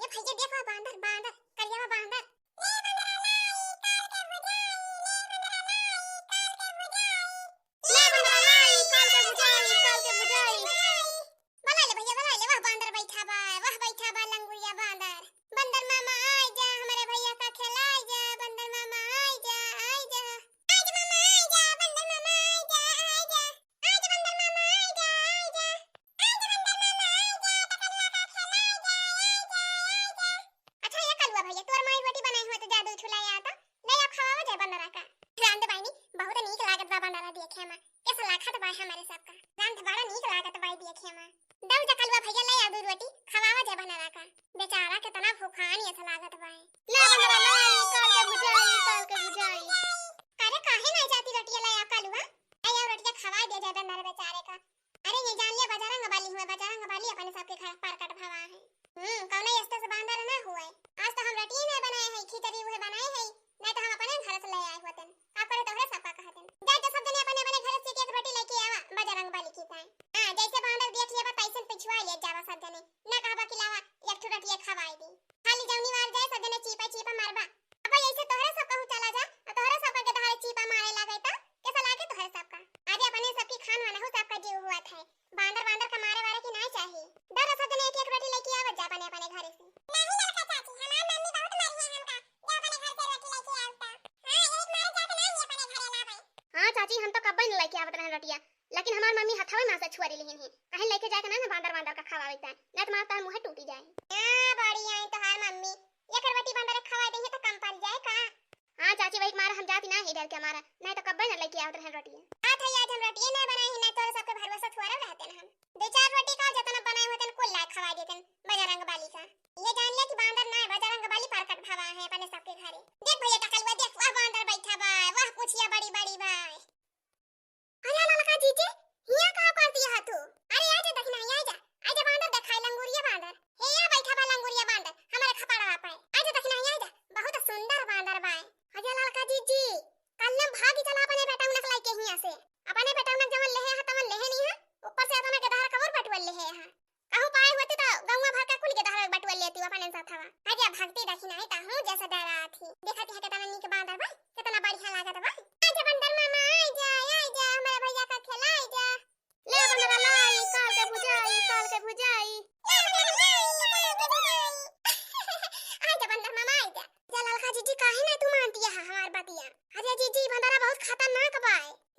ये भैया देखो बांदर बांदर करिया बांदर ले बंदर लाई काल के बुझाई बला ले भैया बला ले वाह बांदर बैठा बा लंगुरिया बांदर बंदर मामा आ जा हमारे भैया का खिलाए जा बंदर मामा आ जा आज मामा आ जा बंदर मामा आ जा आज बंदर मामा आ जा आज बंदर मामा आ जा पकड़वा का खिलाए जा अच्छा ये कलवा भैया तोर माई रोटी बनाई हो तो जादू छुलाया आता ले अब खावा जाए बंदरा का रांद बाईनी बहुत नीक लागत बा बंदरा देखे में कैसा लाखत बा हमारे सबका रांद बड़ा नीक लागत बाई देखे में दऊ जा कलवा भैया ले आदू रोटी खवावा जाए बंदरा का बेचारा कितना भूखानी ऐसा लागत बा ले बंदरा लाई काल के बुझाई अरे काहे नहीं जाती रोटी ले आ कलवा आया रोटी खवा दे जाए बंदरा बेचारे का अरे ये जान लिया बजरंग बाली अपने सबके घर पर कट भवा है कौन ऐसे से बांदर ना हुए आज तो हम रोटी नहीं बनाए हैं खिचड़ी हुए बनाए हैं नहीं तो हम अपने घर से ले आए होते आप करे तो है सबका कहते जाए तो सब जने अपने घर से एक रोटी लेके आवा बजरंग बाली की ताई हां जैसे बांदर देख लिया बा पैसे पिछवा ले जावा सब जने ना कहबा खिलावा एक ठो रोटी खवाई दी खाली जौनी मार जाए सब जने चीपा मारबा अब ऐसे तोहरे सब कहू चला जा तोहरे सब के धारे चीपा मारे लागे त कैसा लागे तोहरे सबका आज अपने सबकी खान वाला हो सबका जीव हुआ था बांदर का मारे वाले की नहीं चाहिए डर सब जने एक रोटी लेके आवा जा अपने घर से नहीं लड़का चाची हमार मम्मी बहुत मारी है हमका जा अपने घर से रोटी लेके आवता हां एक मारे जाके नहीं अपने घर लावे हां चाची हम तो कब्बे नहीं लेके आवत रहे रोटियां लेकिन हमार मम्मी हथावे में से छुआरी लेहिन है कहीं लेके जाके ना बांदर का खवावे ता नहीं तो मार मुंह टूटी जाए हां बड़ी आई तो हर मम्मी एक रोटी बांदर खवा देंगे तो कम पड़ जाए का हां चाची वही मार हम जाती ना इधर के हमारा नहीं तो कब्बे नहीं लेके आवत रहे रोटियां हां थई आज हम रोटी नहीं बनाई है नहीं तो सबके भरोसा छुआरा रहते हैं हम दो चार रोटी का जतना बनाए होते कुल लाख खवा देते बजरंग बाली का ये जान ले कि बांदर ना बजरंग बाली परकट भवा है अपने सबके घरे देख भैया टकलवा देख वाह बांदर बैठा बा वाह पूछिया बड़ी बाय अरे ललका जीजे हिया का करती है तू अरे आजा देखना आजा बांदर देखाई लंगुरिया बांदर हे या बैठा बा लंगुरिया बांदर हमारे खपड़वा पे आजा देखना आजा बहुत सुंदर बांदर बा अरे ललका जीजी कल्लम भागी चला अपने बेटा उनक लाई के हिया से अपने बेटा उनक जवन लेहे ह तवन लेहे नहीं है ऊपर से अपना के धार कवर बटवल लेहे है कहू पाए होती तो गौवा भर का कुल के धार बटवल लेती अपने साथ हवा आजा भक्ति देखना है ता हूं जैसा डरा थी देखती है कितना नीक बांदर बा कितना बढ़िया लागत बा आजा बंदर मामा आजा हमारे भैया का खिलाए जा ले बंदर लाई काल के बुझाई आजा बंदर मामा आजा जा ललका जीजी काहे ना तू मानती है हमार बतिया अरे जीजी बंदरा बहुत खतरनाक बा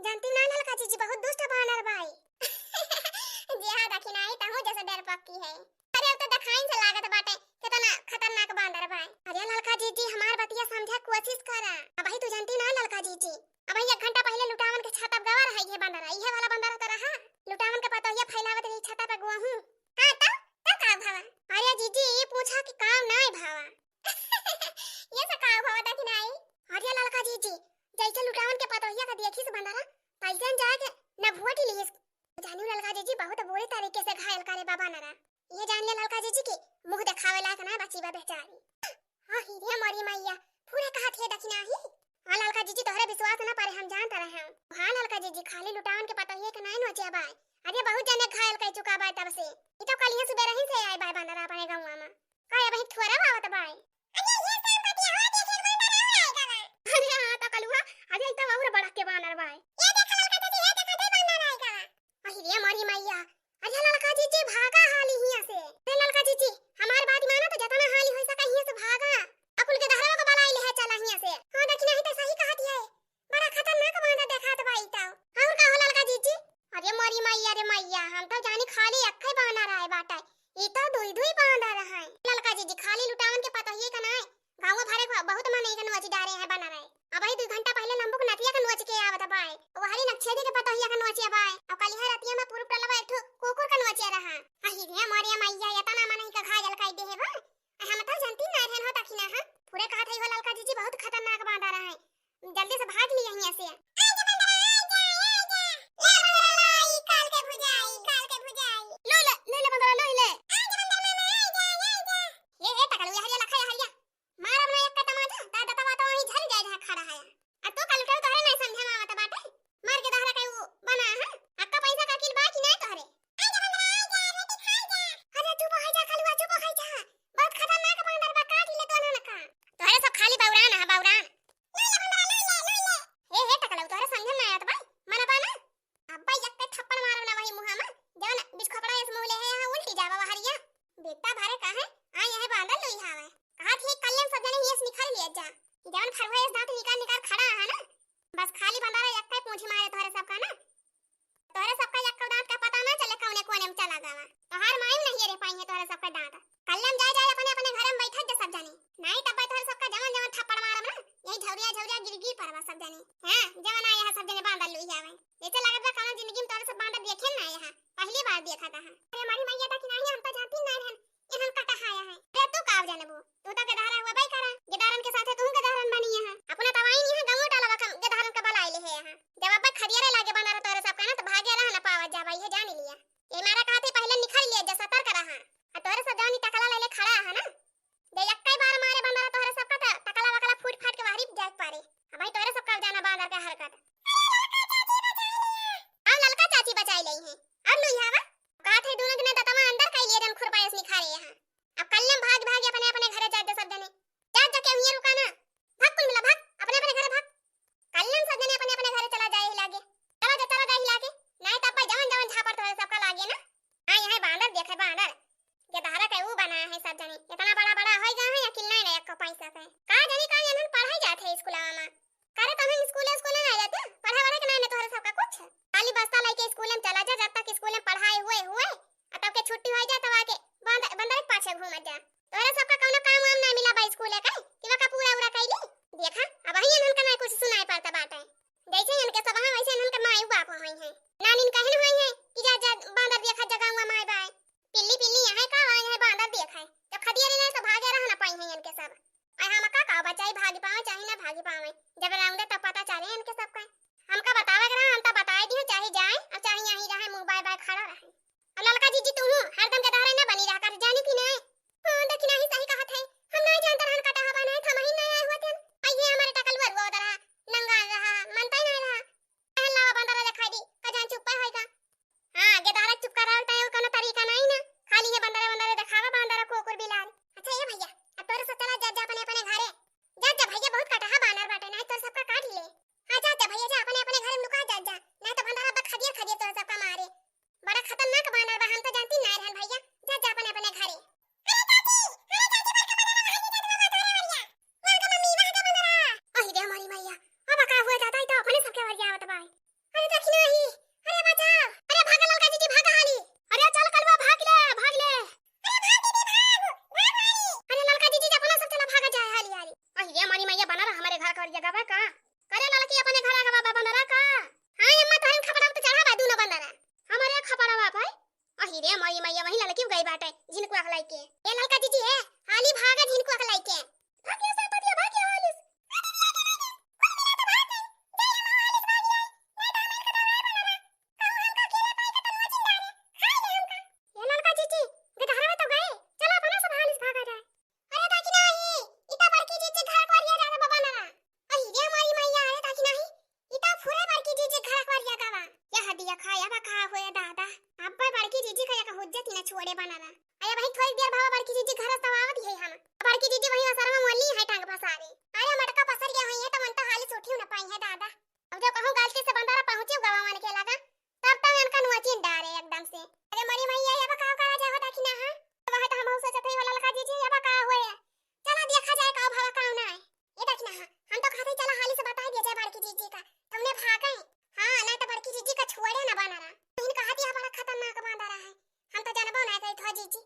जानती ना ललका जीजी बहुत दुष्ट बानर बा जी हां देखी नहीं ता हूं जैसा डर पक्की है अरे तो दिखाई से लागत बाटे कितना खतरनाक बांदर बा अरे ललका जीजी हमार बतिया समझा कोशिश करा अब भाई तू जानती ना ललका जीजी अब 1 घंटा पहले लुटावन के छत पर गवा रही है बंदर ये वाला बंदर तो रहा लुटावन के पता ये फैलावत रही छत पे गुआ हूं हां तो का भावा अरे जीजी ये पूछा कि काम नहीं भावा ये से का भावा देखी नहीं अरे ललका जीजी जैसे लुटावन के पता ये का देखी से बंदर पैसन जाके न भोटी ली जानी ललका जीजी बहुत बुरे तरीके से घायल करे बाबा नरा ये जान ले ललका जीजी की मुंह दिखावे लायक ना बची बा बेचारी हां हीरे मरी मैया पूरे कहा थे दखना ही हां ललका जीजी तोहरे विश्वास ना पारे हम जानता रहे हम हां ललका जीजी खाली लुटावन के पता ये के नहीं नोचे बाय अरे बहुत जने घायल कर चुका बा तब से ई तो कल ही सुबह रही से आए बाय बंदर अपने गांव में काय अभी थोड़ा आवत बाय अरे ये काम पति हो देखे बंदर आएगा अरे हां तो कलुआ अरे तो और बड़ा के बंदर बाय ये देख ललका जीजी ये देख दे बंदर आएगा अरे मरी मैया अरे ललका जीजी भागा हाली हिया से अरे ललका जीजी हमार बात मानो तो जतना हाली होई सका हिया से भागा अकुल के दहरवा को बलाई ले चला हिया से हां देखी नहीं तो सही कहती है बड़ा खतरनाक बांदर देखात बाई ता और का हो ललका जीजी अरे मरी मैया रे मैया हम तो जानी खाली अक्खे बांधना रहे बाटा ई तो दुई बांधा रहा है ललका जीजी खाली लुटावन के पता ये का ना गांव भरे बहुत मन एक नोच डारे है बना रहे अब 2 घंटा पहले लंबू को नतिया का नोच के आवत बाय वो हरी नक्षेदी के पता ये का नोच बाय अब कल है रतिया में पूरा टलवा एक कुकुर का नोच रहा अही रे मरिया मैया या तना मन का घायल काई दे है बा हम तो जानती ना रहन हो तखिना हां पूरे कहा था ललका जीजी बहुत खतरनाक बांधा रहा है जल्दी से भाग लिया यहां से आजा बंदर आजा ले बंदर लाई काल के बुझाई लो ले बंदर लो ले आजा बंदर मामा आजा ये टकलू हरिया लखा हरिया मार अपना एक का टमाटर दादा तवा तो वहीं झल जाए खड़ा है अब तो कल उठो तोरे नहीं समझे में आवत बाटे मार के दहरा कई बना है अक्का पैसा का किल बाकी नहीं तोरे आजा बंदर आजा रोटी खा जा अरे चुप हो जा कलुआ चुप हो जा बहुत खतरनाक तो हर मायू नहीं रे पाई है तोरे सबका दांत कल्लम जाए जाए अपने अपने घर में बैठा जा सब जाने नहीं तब तोरे सबका जवन जवन थप्पड़ मारब ना यही झौरिया झौरिया गिरगी परवा सब जाने हां जवन आया है सब जाने बांधल लुई आवे ऐसे लागत बा कौन जिंदगी में तोरे सब बांधल देखे ना यहाँ पहली बार देखा था अरे हमारी मैया था कि नहीं हम तो जानती नहीं रहन इहन कटा खाया है रे तू काव जानबो तू तो गधारा हुआ भाई करा गधारन के साथे तू गधारन बनी है अपना तवाई नहीं है गंगो डाला कम गधारन का बलाई ले है यहाँ जब अब खदियारे लागे बना रहा तोरे सब का ना तो भागे रहा ना पावा जा भाई है जान लिया ये मारा कहते पहले निखर लिया जा सतर्क रहा आ तोरे सब जानी टकला ले ले खड़ा है ना दे एक बार मारे बंदर तोरे सब का टकला वकला फूट फाट के बाहरी जाग पारे अब भाई तोरे सब का जाना बांदर का हरकत अब ललका चाची बचाई लई है अब नु यहां कहत है दोनों दिन दतवा अंदर कई लिए जन खुरपायस निखारे यहां अब कल्लम भाग भाग अपने अपने घरे जा दे सब जने जा जा के हुई रुका ना भाग कुल मिला भाग अपने अपने घरे भाग कल्लम सब जने अपने अपने घरे चला जाए ही लागे चला जा ही लागे नहीं तब भाई जवन जवन झापड़ तोरे सब का लागे ना हां यहां बांदर देखे बांदर ये धारा के वो बना है सब जने इतना बड़ा बड़ा होई गा है या किल्ला नहीं एक पैसा का का जानी का यहन पढ़ाई जाथे स्कूलवा में करे तुम स्कूल नहीं जाते पढ़ा वाला के नहीं तोरे सब का कुछ खाली बस्ता लेके स्कूल में चला जा जब तक स्कूल में पढ़ाई हुए तब के छुट्टी हो जाए तब आके बंदर के पाछे घूम जा तोरे सब का कोनो काम वाम नहीं मिला बा स्कूल का कि का पूरा उड़ा कैली देखा अब ही इनन का नहीं कुछ सुनाई पड़ता बाटे जैसे इनके सब हां वैसे इनन के माई बाप होई है नानी कहन होई है कि जा जा बंदर देखा जगह हुआ माई बाई पिल्ली पिल्ली यहां का आई है बंदर देखा है जब खदियारे नहीं तो भागे रहा ना पाई है इनके सब आई हम का बचाई भागी पावे चाहे ना भागी पावे जब राउंडे तब पता चले इनके सब का हमका बतावे के हम तो बताए दी चाहे जाए और चाहे यहीं रहे मुंह बाय बाय खड़ा रहे और ललका जी तू हरदम गधारे ना बनी रहा कर जाने की नहीं हां देखी नहीं सही कहा थे हम नहीं जानते रहन कटा हवा नहीं था महीना नहीं आए हुए थे आइए हमारे टकल हुआ उधर नंगा रहा मनता ही नहीं रहा अल्लाह बंदर दिखाई दी कजान चुप होएगा हां गधारा चुप कर रहा है कोनो तरीका नहीं ना खाली ये बंदर दिखावा बंदर को कुकुर बिलाल अच्छा ये भैया अब तोरे से चला जा जा अपने अपने घरे जा जा भैया बहुत कटा है बानर बाटे नहीं तो सबका काट ले हां जा जा भैया जा अपने अपने घर में लुका जा जा नहीं तो बंदर अब खदिया खदिया तो सबका मारे बड़ा खतरनाक बानर बा हम तो जानती नहीं रहन भैया जा जा अपने अपने घरे हमारी मैया अब का हुआ जाता है तो अपने सबके वर जावत भाई अरे देखी नहीं अरे बचाओ अरे भाग ललका जी भाग हाली अरे चल कलवा भाग ले अरे ललका जी अपना सब चला भाग जाए हाली हाली अरे हमारी मैया बना रहा हमारे घर का जगह बा का करे ललकी अपने घर का बाबा बना रहा का हां अम्मा तोहन खपड़ा तो चढ़ा बा दोनों बंदरा हमारे खपड़ा बा भाई अरे हमारी मैया वही ललकी गई बाटे जिनको अखलाई के ये ललका जी है हाली भागा जिनको अखलाई के भागिया से पतिया भागिया हाली छोड़े बनाना अरे भाई थोड़ी देर भावा बड़की जीजी घर सवावत है हम बड़की जीजी वही असर में मोली है टांग फसारे अरे मटका पसर गया है तो मन तो हाली सोठी न पाई है दादा अब जब कहूं गलती से बंदारा पहुंचे गवा मान के लगा तब तक इनका नुआची डारे एकदम से अरे मरी मैया ये बका करा जा होता कि ना हां वह तो हम सोचते थे वाला लगा जीजी ये बका होए चला देखा जाए का भावा का ना है ये देख ना हम तो खाते चला हाली से बता दिया जाए बड़की जीजी का तुमने भागे हां नहीं तो बड़की जीजी का छोड़े ना बनाना इनका हाथी बड़ा खतरनाक बंदारा है हम तो जानबो ना कई था जीजी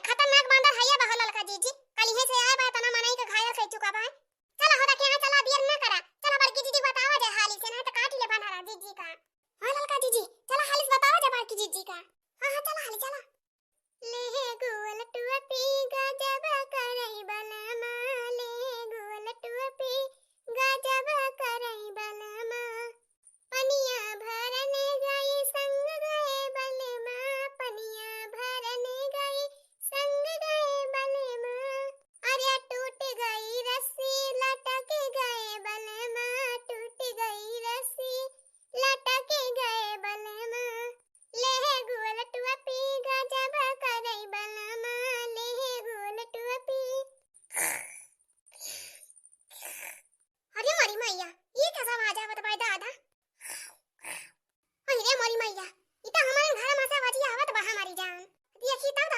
खतरनाक बंदर है ये बहल ललका जीजी कल ही से आए बा तना मनाई के घायल कर चुका बा चला हो रखे चला देर ना करा चला बड़की जीजी बतावा जा हाली से ना तो काट ले बनारा जीजी का हां ललका जीजी चला हाली से बतावा जा बड़की जीजी का हां हां चला हाली चला ले गोल टुपी गजब करई बलमा ले गोल टुपी गजब करई बलमा पनिया भरने गई संग गए बलमा पनिया भरने गई संग गए बलमा अरे टूट गई रस्सी लटक गए बलमा टूट गई रस्सी लटक गए बलमा ले गोल टुपी गजब करई बलमा ले गोल टुपी अरे मरी मैया ये कैसा आवाज आवत भाई दादा अरे मरी मैया इता हमारे घर में से आवाज आवत बा हमारी जान देखी तब